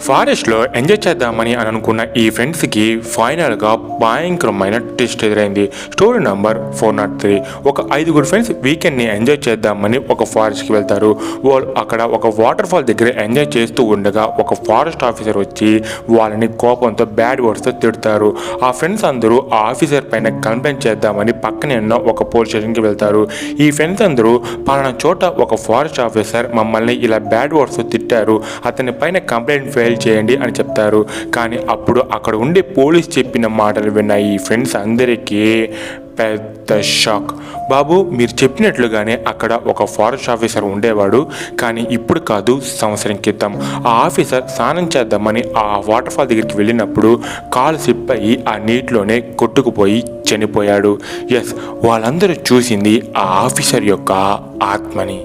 ఫారెస్ట్లో ఎంజాయ్ చేద్దామని అనుకున్న ఈ ఫ్రెండ్స్కి ఫైనల్గా భయంకరమైన ట్విస్ట్ ఎదురైంది. Story number 403. ఒక 5 ఫ్రెండ్స్ వీకెండ్ని ఎంజాయ్ చేద్దామని ఒక ఫారెస్ట్కి వెళ్తారు. వాళ్ళు అక్కడ ఒక వాటర్ ఫాల్ దగ్గర ఎంజాయ్ చేస్తూ ఉండగా ఒక ఫారెస్ట్ ఆఫీసర్ వచ్చి వాళ్ళని కోపంతో బ్యాడ్ వర్డ్స్తో తిడతారు. ఆ ఫ్రెండ్స్ అందరూ ఆ ఆఫీసర్ పైన కంప్లైంట్ చేద్దామని పక్కనే ఉన్న ఒక పోలీస్ స్టేషన్కి వెళ్తారు. ఈ ఫ్రెండ్స్ అందరూ పలానా చోట ఒక ఫారెస్ట్ ఆఫీసర్ మమ్మల్ని ఇలా బ్యాడ్ వర్డ్స్తో తిట్టారు, అతని పైన కంప్లైంట్ ఫైల్ చేయండి అని చెప్తారు. కానీ అప్పుడు అక్కడ ఉండే పోలీస్ చెప్పిన మాటలు విన్న ఈ ఫ్రెండ్స్ అందరికీ పెద్ద షాక్. బాబు, మీరు చెప్పినట్లుగానే అక్కడ ఒక ఫారెస్ట్ ఆఫీసర్ ఉండేవాడు, కానీ ఇప్పుడు కాదు, సంవత్సరం క్రితం ఆ ఆఫీసర్ స్నానం చేద్దామని ఆ వాటర్ ఫాల్ దగ్గరికి వెళ్ళినప్పుడు కాలు స్లిప్ అయ్యి ఆ నీటిలోనే కొట్టుకుపోయి చనిపోయాడు. ఎస్, వాళ్ళందరూ చూసింది ఆ ఆఫీసర్ యొక్క ఆత్మని.